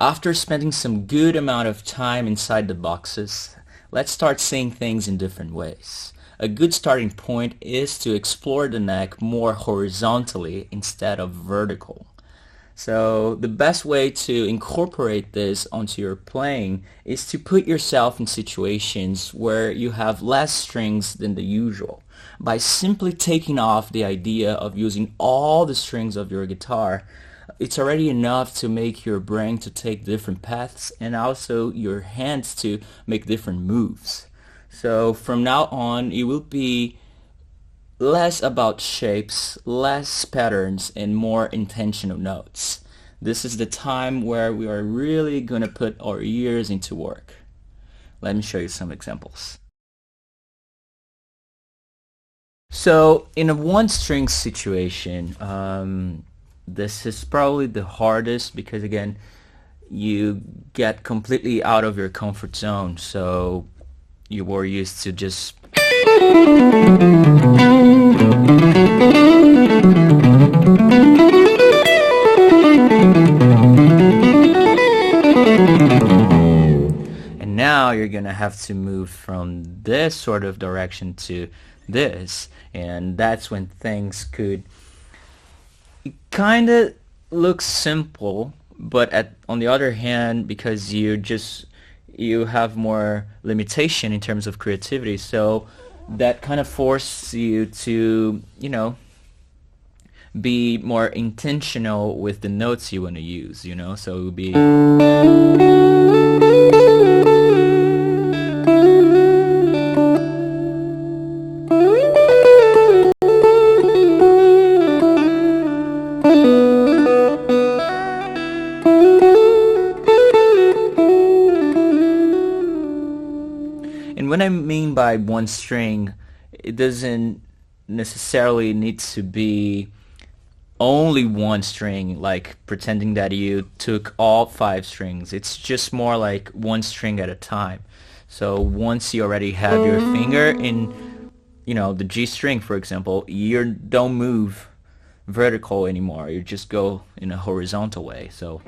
After spending some good amount of time inside the boxes, let's start seeing things in different ways. A good starting point is to explore the neck more horizontally instead of vertical. So the best way to incorporate this onto your playing is to put yourself in situations where you have less strings than the usual. By simply taking off the idea of using all the strings of your guitar, it's already enough to make your brain to take different paths and also your hands to make different moves. So from now on, it will be less about shapes, less patterns, and more intentional notes. This is the time where we are really going to put our ears into work. Let me show you some examples. So in a one string situation, this is probably the hardest because again, you get completely out of your comfort zone. So you were used to just and now you're gonna have to move from this sort of direction to this, and that's when things could kind of look simple, but on the other hand, because you have more limitation in terms of creativity, so that kind of forces you to, be more intentional with the notes you want to use, so it would be. And what I mean by one string, it doesn't necessarily need to be only one string, like pretending that you took all 5 strings. It's just more like one string at a time. So once you already have your finger in, the G string, for example, you don't move vertical anymore. You just go in a horizontal way. So.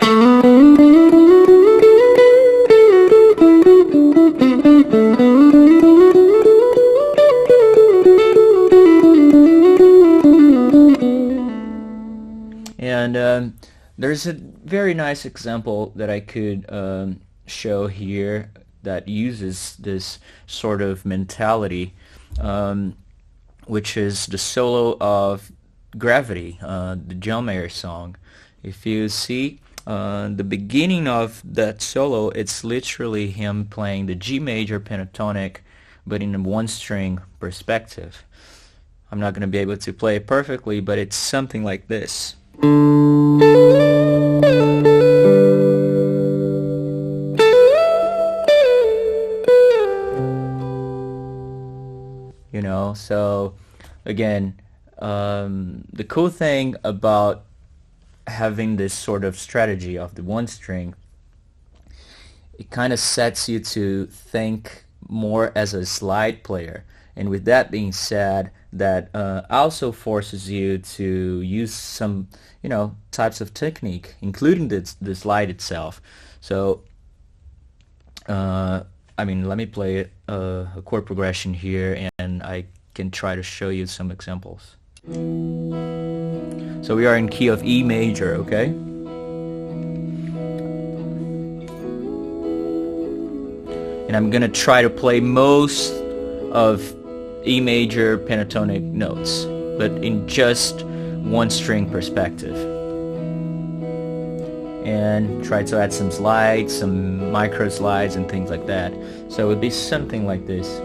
And there's a very nice example that I could show here that uses this sort of mentality, which is the solo of Gravity, the John Mayer song. If you see the beginning of that solo, it's literally him playing the G major pentatonic, but in a one-string perspective. I'm not going to be able to play it perfectly, but it's something like this. So again, the cool thing about having this sort of strategy of the one string, it kind of sets you to think more as a slide player. And with that being said, that also forces you to use some, types of technique, including the slide itself. So, let me play a chord progression here, and I can try to show you some examples. So we are in key of E major, okay? And I'm gonna try to play most of E major pentatonic notes, but in just one string perspective. And try to add some slides, some micro slides and things like that. So it would be something like this.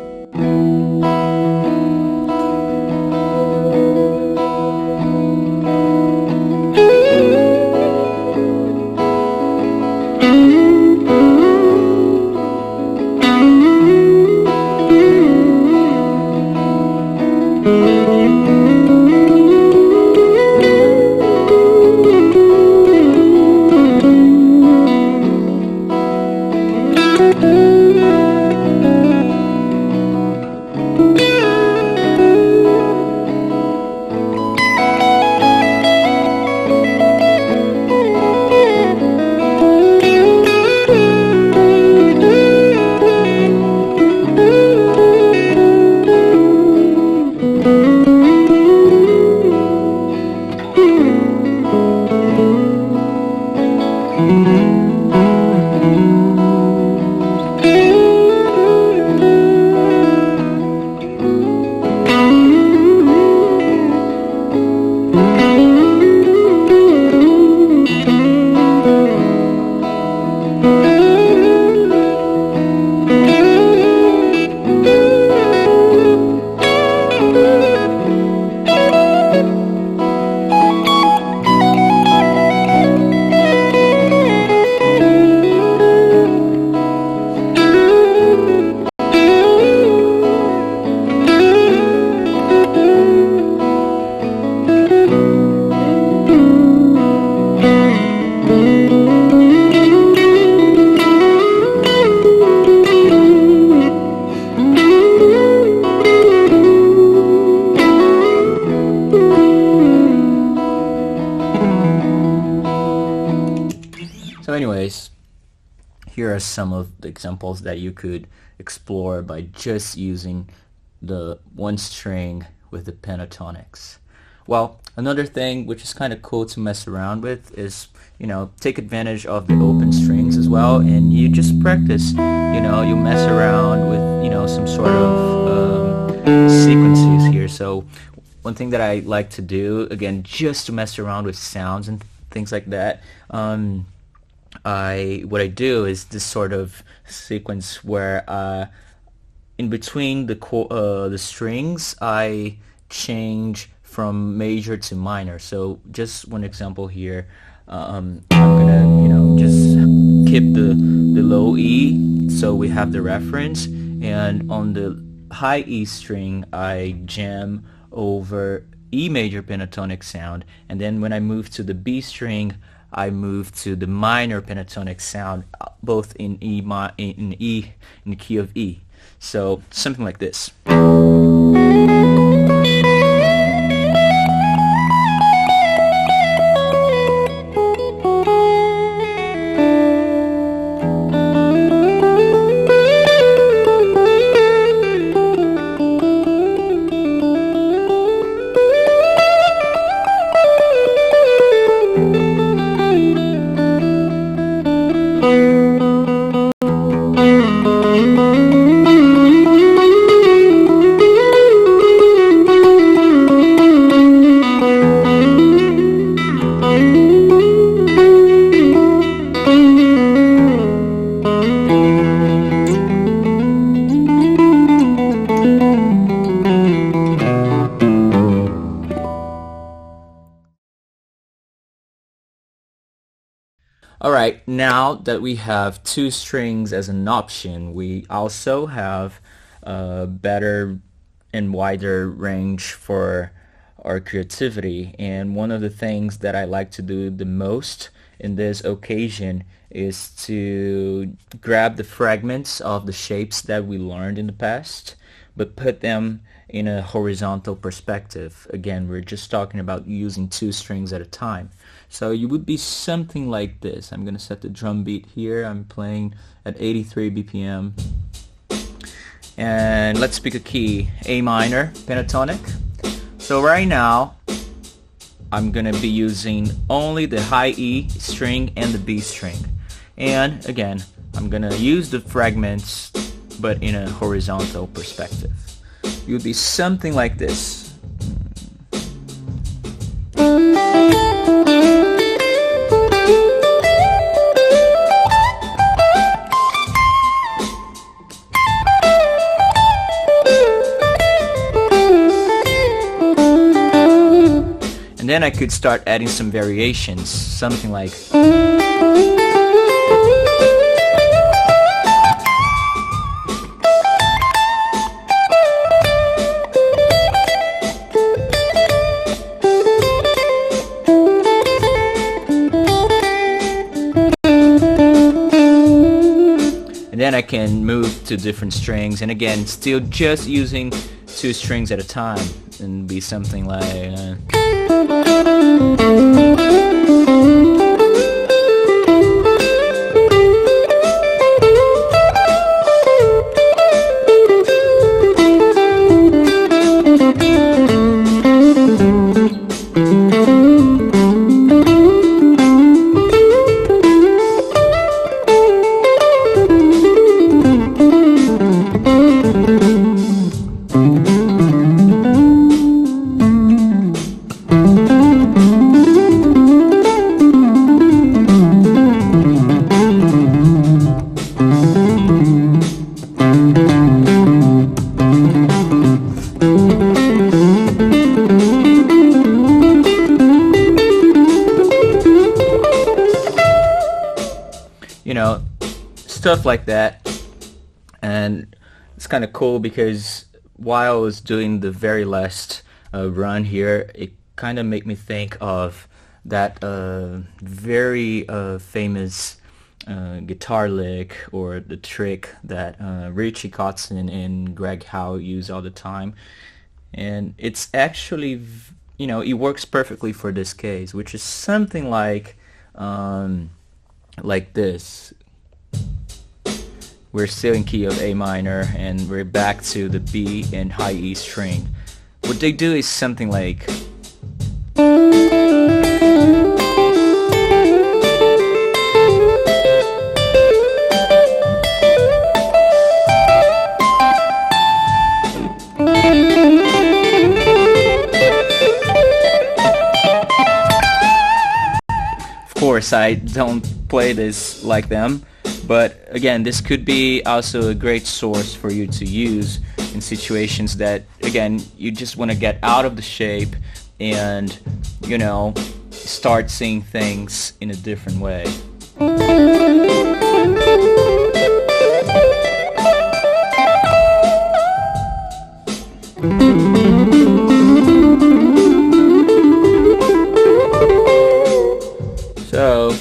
anyways, here are some of the examples that you could explore by just using the one string with the pentatonics. Well, another thing which is kind of cool to mess around with is, take advantage of the open strings as well, and you just practice. You mess around with, some sort of sequences here. So one thing that I like to do, again, just to mess around with sounds and things like that, what I do is this sort of sequence where in between the strings I change from major to minor. So just one example here, I'm gonna just keep the low E, so we have the reference, and on the high E string I jam over E major pentatonic sound, and then when I move to the B string I move to the minor pentatonic sound, both in in the key of E. So something like this. Alright, now that we have two strings as an option, we also have a better and wider range for our creativity. And one of the things that I like to do the most in this occasion is to grab the fragments of the shapes that we learned in the past, but put them in a horizontal perspective. Again, we're just talking about using two strings at a time. So you would be something like this. I'm going to set the drum beat here. I'm playing at 83 BPM. And let's pick a key, A minor, pentatonic. So right now, I'm going to be using only the high E string and the B string. And again, I'm going to use the fragments, but in a horizontal perspective. It would be something like this. And then I could start adding some variations, something like... And then I can move to different strings, and again, still just using two strings at a time, and be something like... Stuff like that. And it's kind of cool because while I was doing the very last run here, it kind of made me think of that very famous guitar lick, or the trick that Richie Kotzen and Greg Howe use all the time. And it's actually, it works perfectly for this case, which is something like... like this. We're still in key of A minor, and we're back to the B and high E string. What they do is something like, of course I don't play this like them, but again, this could be also a great source for you to use in situations that, again, you just want to get out of the shape and, you know, start seeing things in a different way. So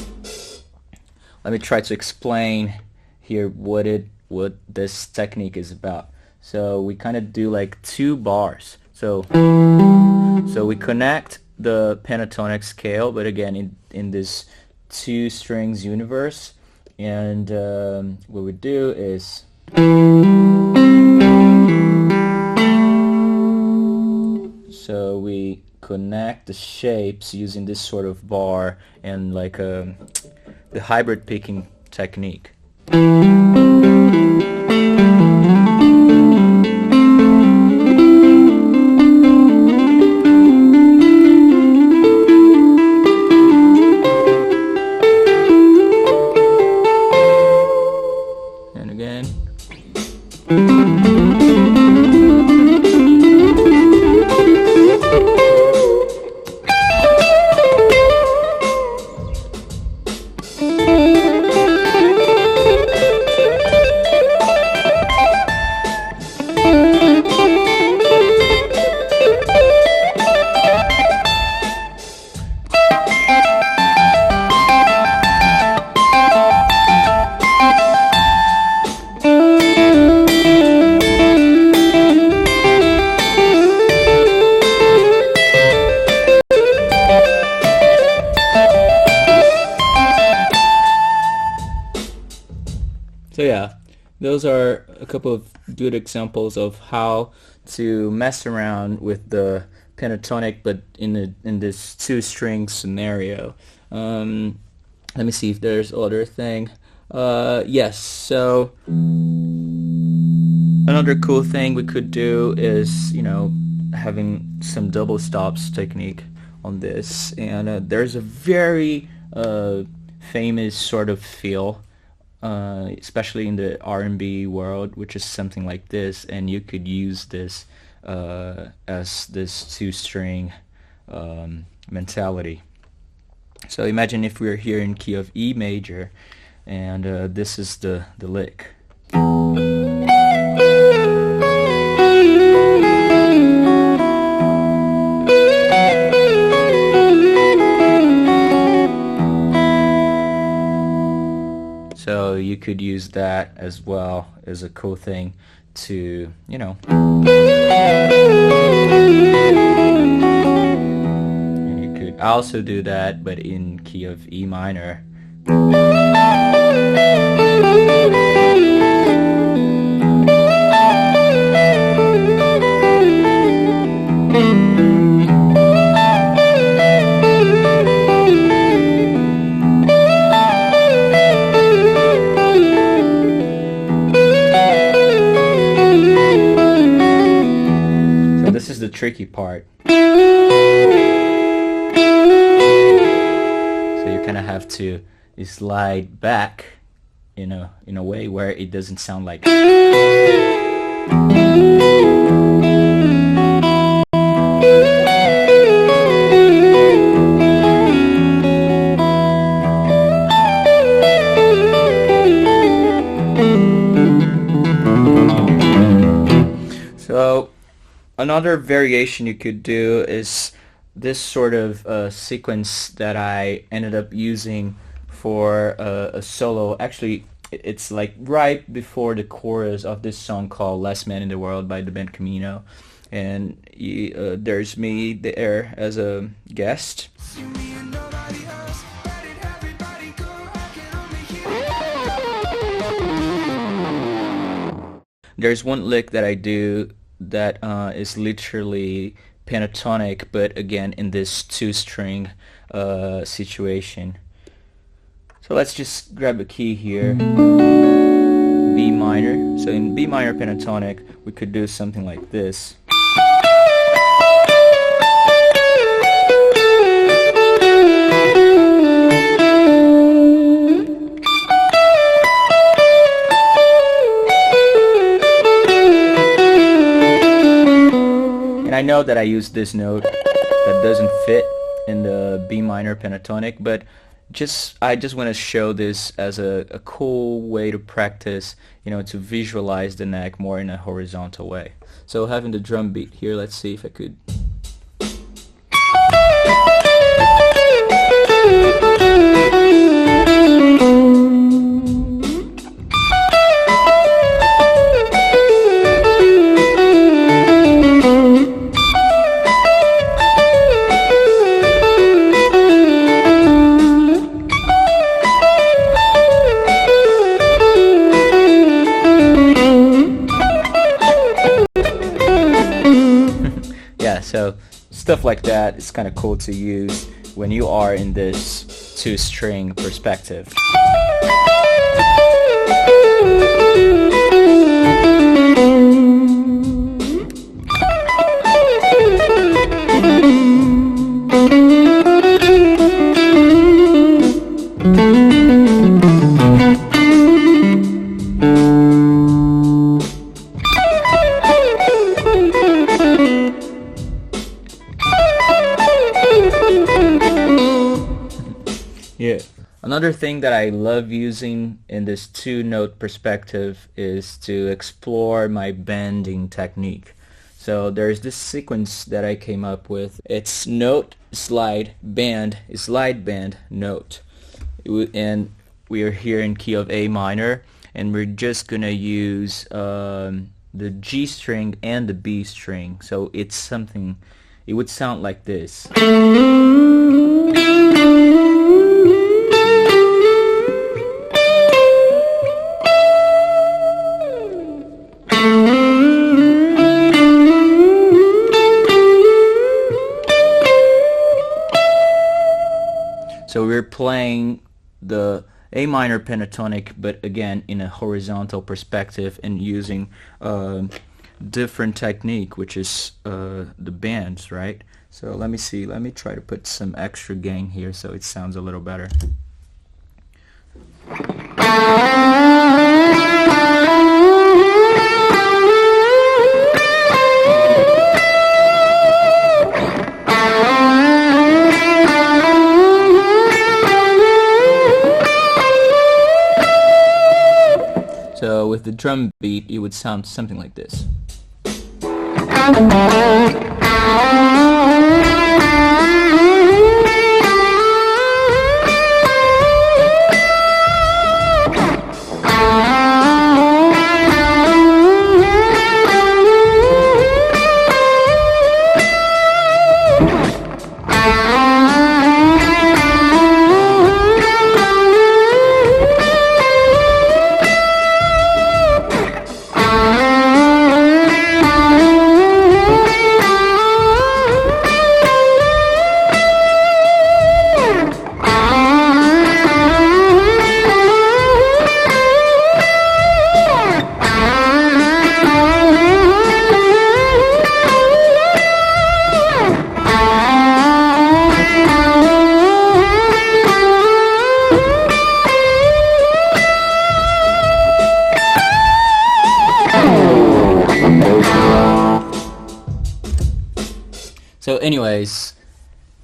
let me try to explain here what this technique is about. So we kind of do like two bars. So we connect the pentatonic scale, but again in this two strings universe, and what we do is so we connect the shapes using this sort of bar and like the hybrid picking technique. And again. So yeah, those are a couple of good examples of how to mess around with the pentatonic, but in this two string scenario. Let me see if there's other thing. Yes, so another cool thing we could do is, you know, having some double stops technique on this, and there's a very famous sort of feel, especially in the R&B world, which is something like this, and you could use this as this two-string mentality. So imagine if we're here in key of E major, and this is the lick. So you could use that as well as a cool thing to, you know. And you could also do that, but in key of E minor. This is the tricky part. So you kind of have to slide back, you know, in a way where it doesn't sound like. So another variation you could do is this sort of sequence that I ended up using for a solo. Actually, it's like right before the chorus of this song called Last Man in the World by the band Camino. And there's me there as a guest. there's one lick that I do that is literally pentatonic, but again in this two-string situation. So let's just grab a key here, B minor. So in B minor pentatonic, we could do something like this. And I know that I use this note that doesn't fit in the B minor pentatonic, but I just want to show this as a cool way to practice, to visualize the neck more in a horizontal way. So having the drum beat here, let's see if I could. Yeah, so stuff like that is kind of cool to use when you are in this two-string perspective. Yeah. Another thing that I love using in this two-note perspective is to explore my bending technique. So there's this sequence that I came up with. It's note, slide, bend, slide, bend, note. And we are here in key of A minor, and we're just gonna use the G string and the B string. So it's something, it would sound like this. So we're playing the A minor pentatonic, but again in a horizontal perspective and using different technique, which is the bends, right? So let me see, let me try to put some extra gain here so it sounds a little better. So with the drum beat, it would sound something like this. So anyways,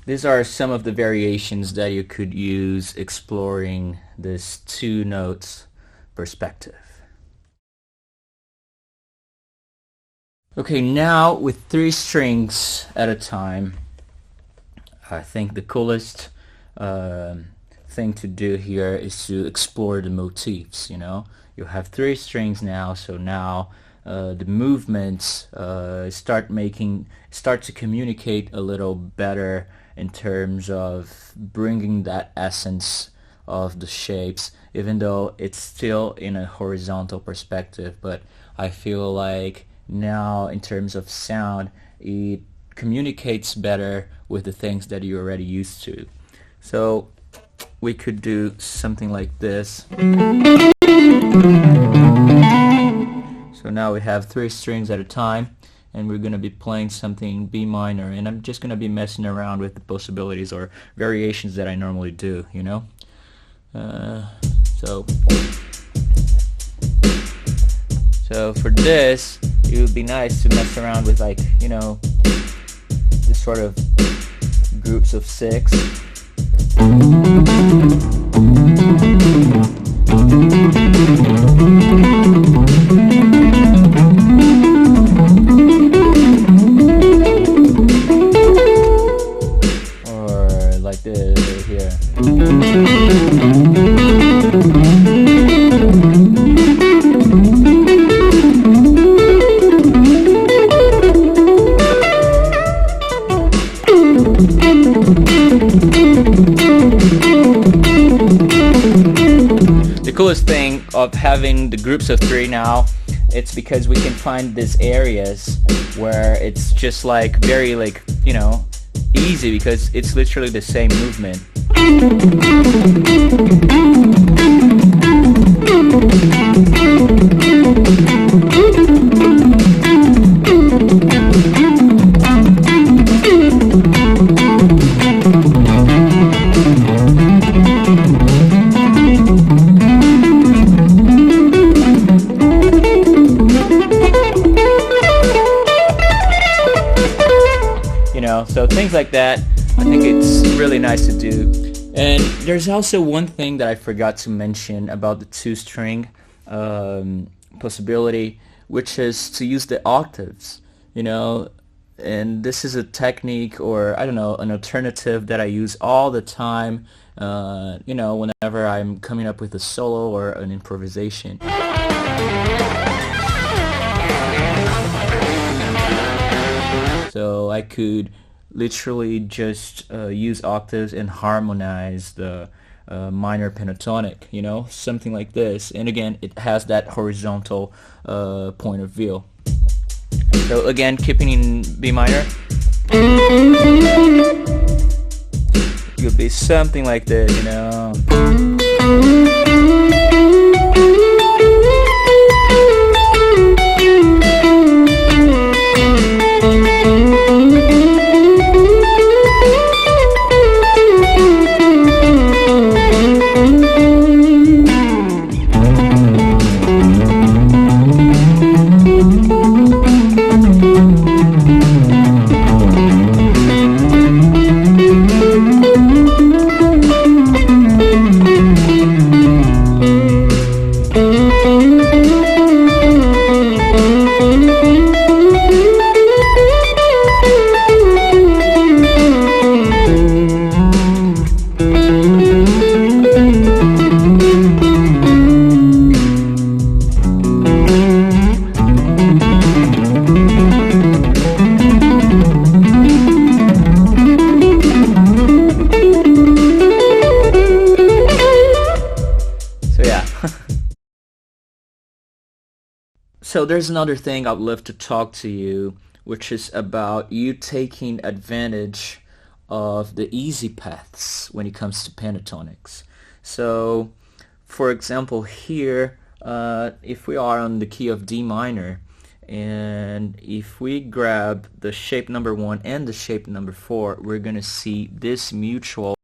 these are some of the variations that you could use exploring this two notes perspective. Okay, now with three strings at a time, I think the coolest thing to do here is to explore the motifs. You have three strings now, so now the movements start to communicate a little better in terms of bringing that essence of the shapes, even though it's still in a horizontal perspective. But I feel like now, in terms of sound, it communicates better with the things that you're already used to. So we could do something like this. So now we have 3 strings at a time, and we're going to be playing something B minor, and I'm just going to be messing around with the possibilities or variations that I normally do, you know. So for this, it would be nice to mess around with, like, you know, this sort of groups of 6. Or like this right here. The coolest thing of having the groups of 3 now, it's because we can find these areas where it's just like very, like, you know, easy, because it's literally the same movement. So things like that, I think it's really nice to do. And there's also one thing that I forgot to mention about the 2-string possibility, which is to use the octaves, you know. And this is a technique, or I don't know, an alternative that I use all the time, you know, whenever I'm coming up with a solo or an improvisation. So I could literally just use octaves and harmonize the minor pentatonic, you know, something like this. And again, it has that horizontal point of view. So again, keeping in B minor, it could be something like this, you know. So there's another thing I'd love to talk to you, which is about you taking advantage of the easy paths when it comes to pentatonics. So, for example, here, if we are on the key of D minor, and if we grab the shape number 1 and the shape number 4, we're going to see this mutual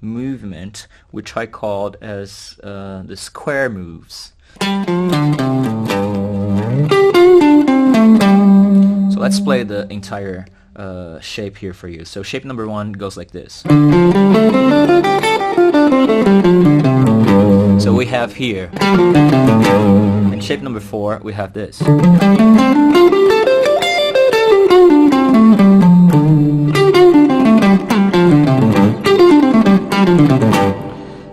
movement, which I called as the square moves. So let's play the entire shape here for you. So shape number 1 goes like this. So we have here. And shape number 4, we have this.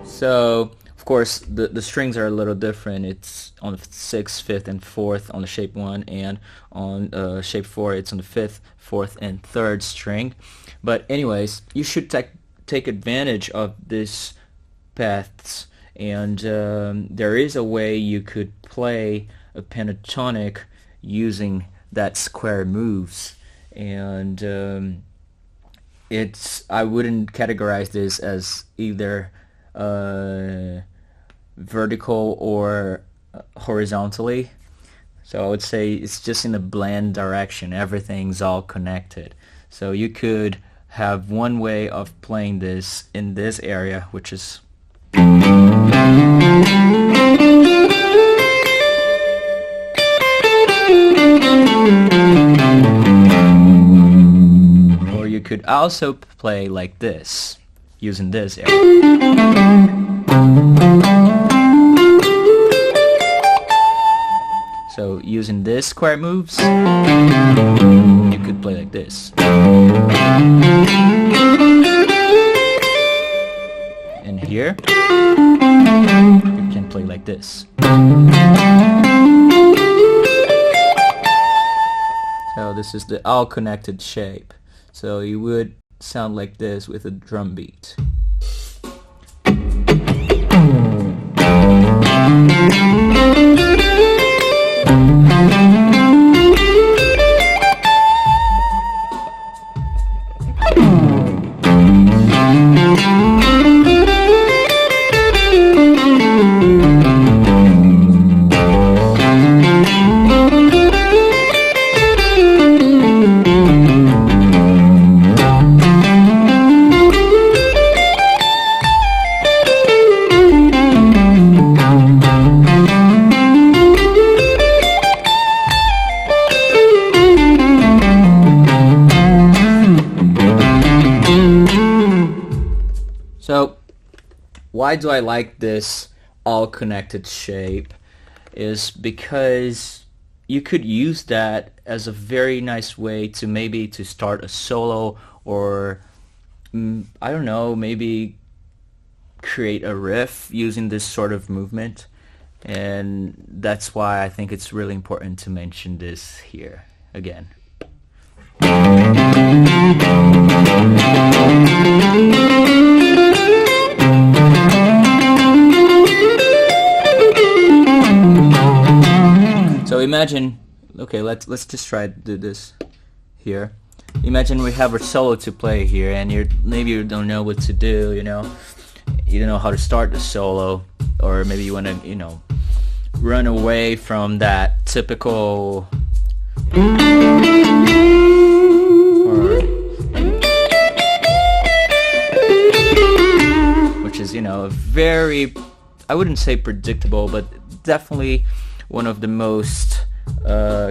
So, of course, the strings are a little different. It's on the 6th, 5th, and 4th on the shape 1, and on shape 4 it's on the 5th, 4th, and 3rd string. But anyways, you should take advantage of this paths, and there is a way you could play a pentatonic using that square moves, and I wouldn't categorize this as either vertical or horizontally. So I would say it's just in a blend direction. Everything's all connected. So you could have one way of playing this in this area, which is or you could also play like this using this area. So using this square moves, you could play like this. And here, you can play like this. So this is the all connected shape. So you would sound like this with a drum beat. So why do I like this all connected shape is because you could use that as a very nice way to maybe to start a solo, or I don't know, maybe create a riff using this sort of movement. And that's why I think it's really important to mention this here again. So imagine, okay, let's just try to do this here. Imagine we have a solo to play here, and maybe you don't know what to do, you don't know how to start the solo, or maybe you want to, run away from that typical which is, a very, I wouldn't say predictable, but definitely one of the most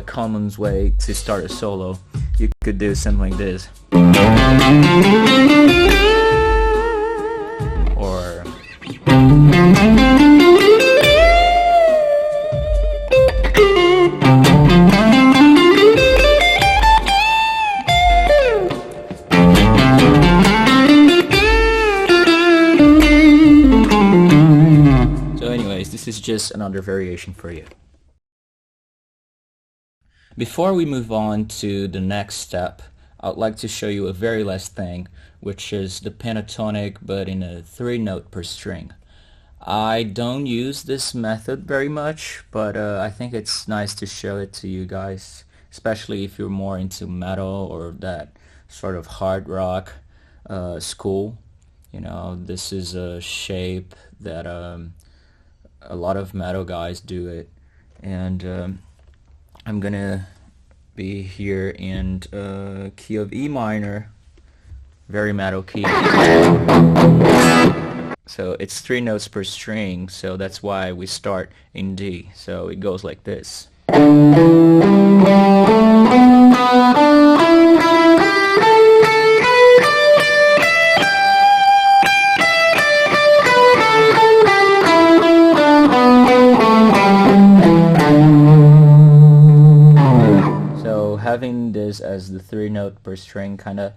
common way to start a solo. You could do something like this, or so anyways, this is just another variation for you. Before we move on to the next step, I'd like to show you a very last thing, which is the pentatonic but in a 3-note per string. I don't use this method very much, but I think it's nice to show it to you guys, especially if you're more into metal or that sort of hard rock school. This is a shape that a lot of metal guys do it, and I'm gonna be here in key of E minor, very metal key. So it's 3 notes per string, so that's why we start in D. So it goes like this. Having this as the 3-note per string kind of,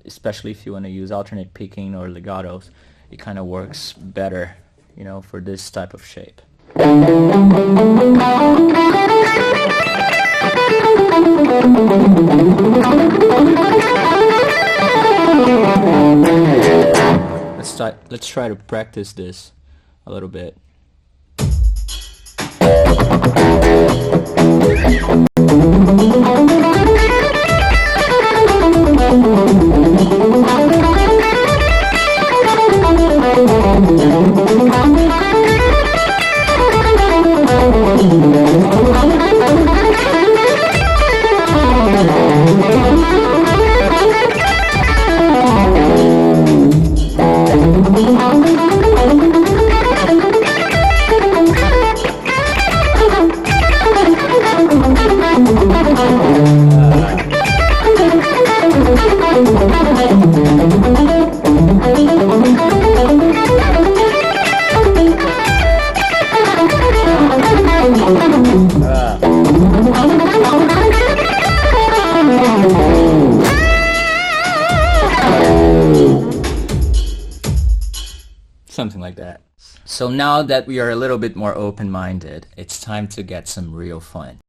especially if you want to use alternate picking or legatos, it kind of works better, for this type of shape. Let's let's try to practice this a little bit. Something like that. So now that we are a little bit more open-minded, it's time to get some real fun.